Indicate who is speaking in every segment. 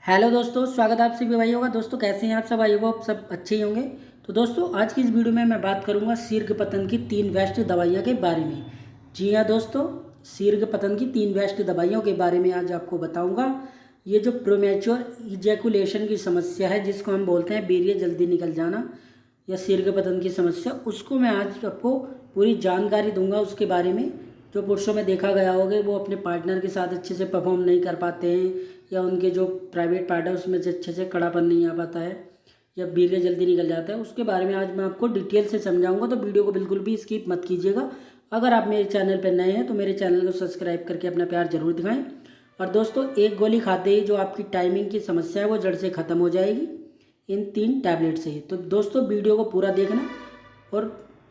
Speaker 1: Hello दोस्तों, स्वागत है आप सभी भाइयों का। दोस्तों कैसे हैं आप सब? भाइयों को आप सब अच्छे ही होंगे। तो दोस्तों आज की इस वीडियो में मैं बात करूंगा शीर्घ पतन की 3 बेस्ट दवाइयों के बारे में। जी हाँ दोस्तों, शीर्घ पतन की 3 बेस्ट दवाइयों के बारे में आज आपको बताऊंगा। ये जो प्रीमेच्योर इजैकुलेशन की समस्या है, जिसको हम बोलते हैं वीर्य जल्दी निकल जाना या शीर्घ पतन की समस्या, उसको मैं आज आपको पूरी जानकारी दूंगा उसके बारे में। जो पुरुषों में देखा गया होगा वो अपने पार्टनर के साथ अच्छे से परफॉर्म नहीं कर पाते हैं, या उनके जो प्राइवेट पार्ट है उसमें से अच्छे से कड़ापन नहीं आ पाता है, या वीर्य जल्दी निकल जाता है, उसके बारे में आज मैं आपको डिटेल से समझाऊंगा। तो वीडियो को बिल्कुल भी स्किप मत कीजिएगा। अगर आप मेरे चैनल पर नए हैं तो मेरे चैनल को सब्सक्राइब करके अपना प्यार जरूर दिखाएं। और दोस्तों एक गोली खाते ही जो आपकी टाइमिंग की समस्या है वो जड़ से ख़त्म हो जाएगी इन 3 टैबलेट से। तो दोस्तों वीडियो को पूरा देखना और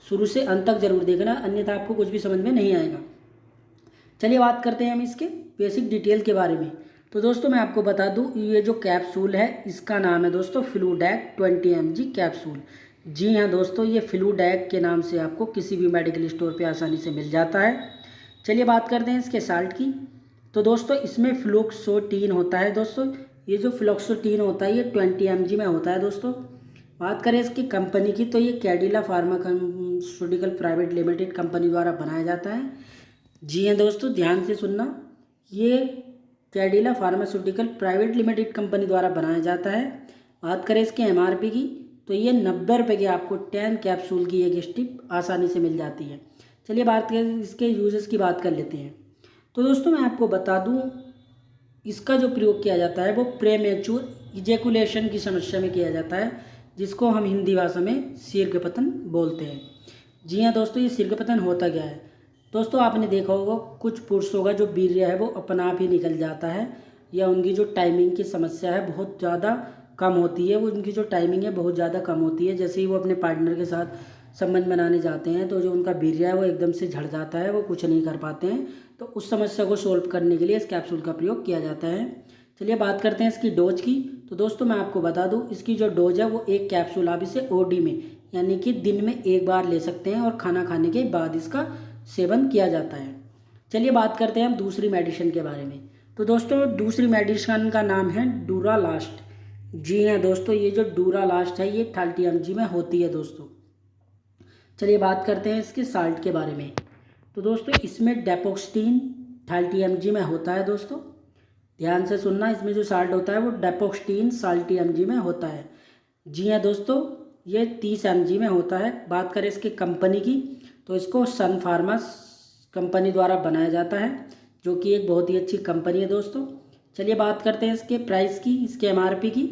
Speaker 1: शुरू से अंत तक जरूर देखना, अन्यथा आपको कुछ भी समझ में नहीं आएगा। चलिए बात करते हैं हम इसके बेसिक डिटेल के बारे में। तो दोस्तों मैं आपको बता दूं, ये जो कैप्सूल है इसका नाम है दोस्तों फ्लूडैक 20 mg कैप्सूल। जी हाँ दोस्तों, ये फ्लूडैक के नाम से आपको किसी भी मेडिकल स्टोर पे आसानी से मिल जाता है। चलिए बात करते हैं इसके साल्ट की। तो दोस्तों इसमें फ्लुक्सोटीन होता है। दोस्तों ये जो फ्लुक्सोटीन होता है ये 20 mg में होता है। दोस्तों बात करें इसकी कंपनी की, तो ये Cadila pharmaceutical private limited company द्वारा बनाया जाता है। जी हाँ दोस्तों, ध्यान से सुनना, ये Cadila pharmaceutical private limited company द्वारा बनाया जाता है। बात करें इसके एमआरपी की, तो ये 90 रुपये की आपको 10 कैप्सूल की एक स्ट्रिप आसानी से मिल जाती है। चलिए बात करें इसके यूजेस की बात कर लेते हैं। तो दोस्तों मैं आपको बता दूं, इसका जो प्रयोग किया जाता है वो प्रेमेच्योर इजैकुलेशन की समस्या में किया जाता है, जिसको हम हिंदी भाषा में शीर्घ पतन बोलते हैं। जी हाँ दोस्तों, ये शीर्घ पतन होता क्या है? दोस्तों आपने देखा होगा कुछ पुरुषों का जो वीर्य है वो अपना आप ही निकल जाता है, या उनकी जो टाइमिंग की समस्या है बहुत ज़्यादा कम होती है। वो उनकी जो टाइमिंग है बहुत ज़्यादा कम होती है। जैसे ही वो अपने पार्टनर के साथ संबंध बनाने जाते हैं तो जो उनका वीर्य है वो एकदम से झड़ जाता है, वो कुछ नहीं कर पाते हैं। तो उस समस्या को सोल्व करने के लिए इस कैप्सूल का प्रयोग किया जाता है। चलिए बात करते हैं इसकी डोज की। तो दोस्तों मैं आपको बता दूं, इसकी जो डोज है वो 1 कैप्सूल आप इसे ओडी में यानी कि दिन में 1 बार ले सकते हैं, और खाना खाने के बाद इसका सेवन किया जाता है। चलिए बात करते हैं हम दूसरी मेडिसिन के बारे में। तो दोस्तों दूसरी मेडिसिन का नाम है डूरालास्ट। जी हाँ दोस्तों, ये जो डूरालास्ट है ये 30 mg में होती है दोस्तों। चलिए बात करते हैं इसके साल्ट के बारे में। तो दोस्तों इसमें डेपोक्स्टीन 30 mg में होता है। दोस्तों ध्यान से सुनना, इसमें जो साल्ट होता है वो डेपोक्स्टीन 30 mg में होता है। जी हाँ दोस्तों, ये 30 mg में होता है। बात करें इसकी कंपनी की, तो इसको सन फार्मा कंपनी द्वारा बनाया जाता है, जो कि एक बहुत ही अच्छी कंपनी है दोस्तों। चलिए बात करते हैं इसके प्राइस की, इसके एमआरपी की।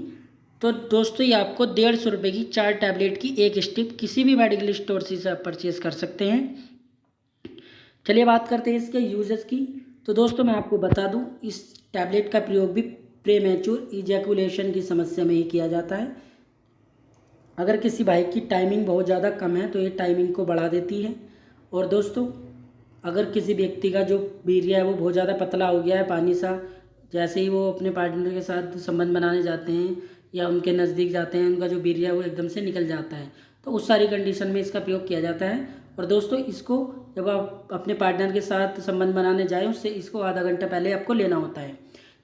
Speaker 1: तो दोस्तों ये आपको 150 रुपये की 4 टैबलेट की एक स्ट्रिप किसी भी मेडिकल स्टोर से आप परचेज कर सकते हैं। चलिए बात करते हैं इसके यूजेस की। तो दोस्तों मैं आपको बता दूं, इस टैबलेट का प्रयोग भी प्रीमेच्योर इजैकुलेशन की समस्या में ही किया जाता है। अगर किसी भाई की टाइमिंग बहुत ज़्यादा कम है तो ये टाइमिंग को बढ़ा देती है। और दोस्तों अगर किसी व्यक्ति का जो वीर्य है वो बहुत ज़्यादा पतला हो गया है, पानी सा, जैसे ही वो अपने पार्टनर के साथ संबंध बनाने जाते हैं या उनके नज़दीक जाते हैं, उनका जो वीर्य है वो एकदम से निकल जाता है। तो उस सारी कंडीशन में इसका प्रयोग किया जाता है। और दोस्तों इसको जब आप अपने पार्टनर के साथ संबंध बनाने जाएँ उससे इसको आधा घंटा पहले आपको लेना होता है।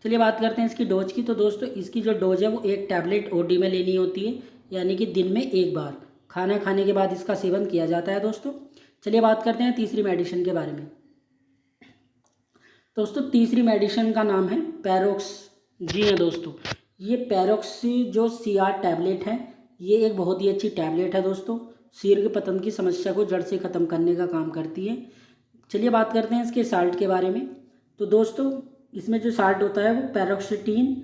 Speaker 1: चलिए बात करते हैं इसकी डोज की। तो दोस्तों इसकी जो डोज है वो 1 टैबलेट ओडी में लेनी होती है, यानी कि दिन में 1 बार खाना खाने के बाद इसका सेवन किया जाता है दोस्तों। चलिए बात करते हैं तीसरी मेडिसिन के बारे में। दोस्तों तीसरी मेडिसिन का नाम है पैरोक्स। जी हाँ दोस्तों, ये पैरोक्सी जो सीआर टैबलेट है ये एक बहुत ही अच्छी टैबलेट है दोस्तों। शीर्घ पतन की समस्या को जड़ से ख़त्म करने का काम करती है। चलिए बात करते हैं इसके साल्ट के बारे में। तो दोस्तों इसमें जो साल्ट होता है वो पैरोक्सिटीन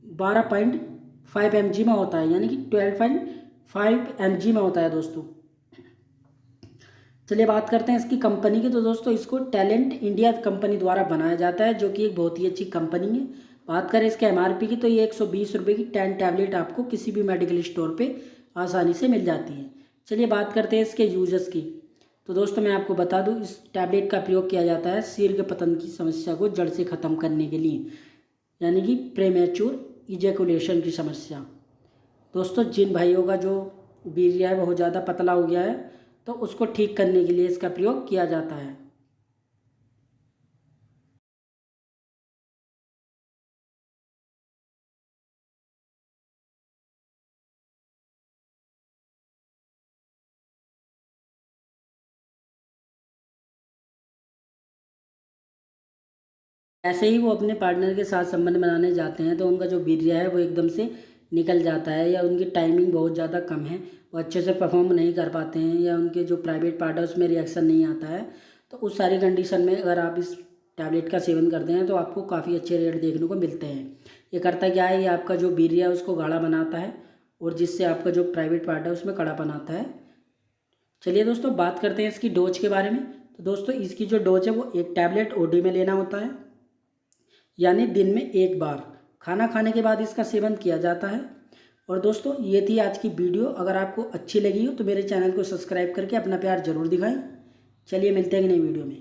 Speaker 1: 12.5 mg में होता है, यानी कि 12.5 mg में होता है दोस्तों। चलिए बात करते हैं इसकी कंपनी की। तो दोस्तों इसको टैलेंट इंडिया कंपनी द्वारा बनाया जाता है, जो कि एक बहुत ही अच्छी कंपनी है। बात करें इसके एमआरपी की, तो ये 120 रुपये की 10 टैबलेट आपको किसी भी मेडिकल स्टोर पे आसानी से मिल जाती है। चलिए बात करते हैं इसके यूजर्स की। तो दोस्तों मैं आपको बता दूं, इस टैबलेट का प्रयोग किया जाता है शीर्घ पतन की समस्या को जड़ से ख़त्म करने के लिए, यानी कि प्रेमेच्योर इजैकुलेशन की समस्या। दोस्तों जिन भाइयों का जो वीर्य है बहुत ज़्यादा पतला हो गया है तो उसको ठीक करने के लिए इसका प्रयोग किया जाता है। ऐसे ही वो अपने पार्टनर के साथ संबंध बनाने जाते हैं तो उनका जो वीर्य है वो एकदम से निकल जाता है, या उनकी टाइमिंग बहुत ज़्यादा कम है, वो अच्छे से परफॉर्म नहीं कर पाते हैं, या उनके जो प्राइवेट पार्ट है उसमें रिएक्शन नहीं आता है। तो उस सारी कंडीशन में अगर आप इस टैबलेट का सेवन करते हैं तो आपको काफ़ी अच्छे रिजल्ट देखने को मिलते हैं। ये करता क्या है, ये आपका जो वीर्य है उसको गाढ़ा बनाता है और जिससे आपका जो प्राइवेट पार्ट है उसमें कड़ापन आता है। चलिए दोस्तों, बात करते हैं इसकी डोज के बारे में। तो दोस्तों, इसकी जो डोज है वो 1 टैबलेट ओडी में लेना होता है, यानी दिन में 1 बार खाना खाने के बाद इसका सेवन किया जाता है। और दोस्तों, ये थी आज की वीडियो। अगर आपको अच्छी लगी हो तो मेरे चैनल को सब्सक्राइब करके अपना प्यार ज़रूर दिखाएं। चलिए मिलते हैं एक नई वीडियो में।